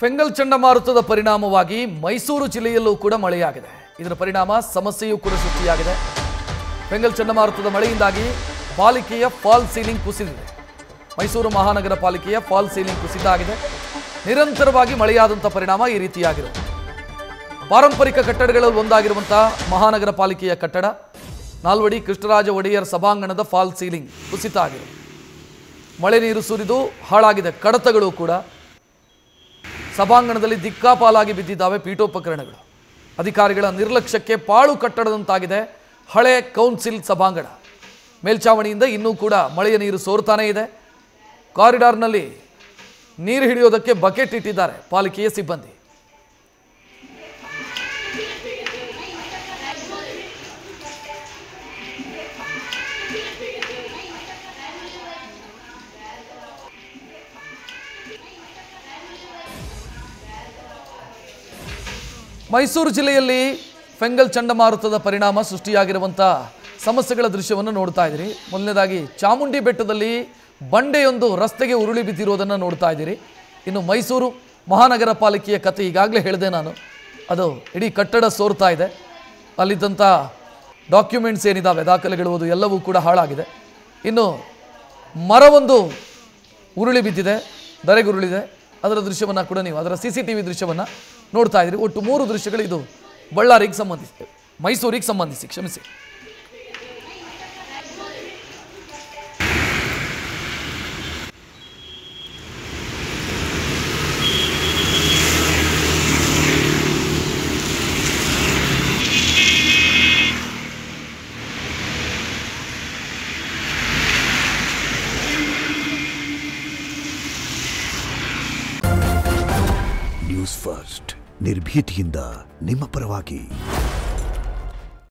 ಫೆಂಗಲ್ ಚಂಡಮಾರುತದ ಪರಿಣಾಮವಾಗಿ ಮೈಸೂರು ಜಿಲ್ಲೆಯಲ್ಲೂ ಕೂಡ ಮಳೆಯಾಗಿದೆ. ಇದರ ಪರಿಣಾಮ ಸಮಸ್ಯೆಯೂ ಕೂಡ ಸೃಷ್ಟಿಯಾಗಿದೆ. ಫೆಂಗಲ್ ಚಂಡಮಾರುತದ ಮಳೆಯಿಂದಾಗಿ ಪಾಲಿಕೆಯ ಫಾಲ್ ಸೀಲಿಂಗ್ ಕುಸಿದಿದೆ. ಮೈಸೂರು ಮಹಾನಗರ ಪಾಲಿಕೆಯ ಫಾಲ್ ಸೀಲಿಂಗ್ ಕುಸಿತ ಆಗಿದೆ. ನಿರಂತರವಾಗಿ ಮಳೆಯಾದಂಥ ಪರಿಣಾಮ ಈ ರೀತಿಯಾಗಿರುತ್ತೆ. ಪಾರಂಪರಿಕ ಕಟ್ಟಡಗಳಲ್ಲಿ ಒಂದಾಗಿರುವಂತಹ ಮಹಾನಗರ ಪಾಲಿಕೆಯ ಕಟ್ಟಡ ನಾಲ್ವಡಿ ಕೃಷ್ಣರಾಜ ಒಡೆಯರ್ ಸಭಾಂಗಣದ ಫಾಲ್ ಸೀಲಿಂಗ್ ಕುಸಿತ ಆಗಿದೆ. ಮಳೆ ನೀರು ಸುರಿದು ಹಾಳಾಗಿದೆ. ಕಡತಗಳು ಕೂಡ ಸಭಾಂಗಣದಲ್ಲಿ ದಿಕ್ಕಾಪಾಲಾಗಿ ಬಿದ್ದಿದ್ದಾವೆ. ಪೀಠೋಪಕರಣಗಳು ಅಧಿಕಾರಿಗಳ ನಿರ್ಲಕ್ಷ್ಯಕ್ಕೆ ಪಾಳು ಕಟ್ಟಡದಂತಾಗಿದೆ ಹಳೆ ಕೌನ್ಸಿಲ್ ಸಭಾಂಗಣ. ಮೇಲ್ಛಾವಣಿಯಿಂದ ಇನ್ನೂ ಕೂಡ ಮಳೆಯ ನೀರು ಸೋರ್ತಾನೇ ಇದೆ. ಕಾರಿಡಾರ್ನಲ್ಲಿ ನೀರು ಹಿಡಿಯೋದಕ್ಕೆ ಬಕೆಟ್ ಇಟ್ಟಿದ್ದಾರೆ ಪಾಲಿಕೆಯ ಸಿಬ್ಬಂದಿ. ಮೈಸೂರು ಜಿಲ್ಲೆಯಲ್ಲಿ ಫೆಂಗಲ್ ಚಂಡಮಾರುತದ ಪರಿಣಾಮ ಸೃಷ್ಟಿಯಾಗಿರುವಂಥ ಸಮಸ್ಯೆಗಳ ದೃಶ್ಯವನ್ನು ನೋಡ್ತಾ ಇದ್ದೀರಿ. ಮೊದಲನೇದಾಗಿ ಚಾಮುಂಡಿ ಬೆಟ್ಟದಲ್ಲಿ ಬಂಡೆಯೊಂದು ರಸ್ತೆಗೆ ಉರುಳಿ ಬಿದ್ದಿರೋದನ್ನು ನೋಡ್ತಾ ಇದ್ದೀರಿ. ಇನ್ನು ಮೈಸೂರು ಮಹಾನಗರ ಪಾಲಿಕೆಯ ಕತೆ ಈಗಾಗಲೇ ಹೇಳಿದೆ ನಾನು. ಅದು ಇಡೀ ಕಟ್ಟಡ ಸೋರ್ತಾ ಇದೆ. ಅಲ್ಲಿದ್ದಂಥ ಡಾಕ್ಯುಮೆಂಟ್ಸ್ ಏನಿದ್ದಾವೆ, ದಾಖಲೆಗಳು, ಅದು ಎಲ್ಲವೂ ಕೂಡ ಹಾಳಾಗಿದೆ. ಇನ್ನು ಮರವೊಂದು ಉರುಳಿ ಬಿದ್ದಿದೆ, ಧರೆಗುರುಳಿದೆ. ಅದರ ದೃಶ್ಯವನ್ನು ಕೂಡ ನೀವು ಅದರ CCTV ದೃಶ್ಯವನ್ನು ನೋಡ್ತಾ ಇದ್ದೀರಿ. ಒಟ್ಟು 3 ದೃಶ್ಯಗಳು. ಇದು ಬಳ್ಳಾರಿಗೆ ಸಂಬಂಧಿಸಿ, ಮೈಸೂರಿಗೆ ಸಂಬಂಧಿಸಿ, ಕ್ಷಮಿಸಿ. ನ್ಯೂಸ್ ಫಸ್ಟ್, ನಿರ್ಭೀತಿಯಿಂದ ನಿಮ್ಮ ಪರವಾಗಿ.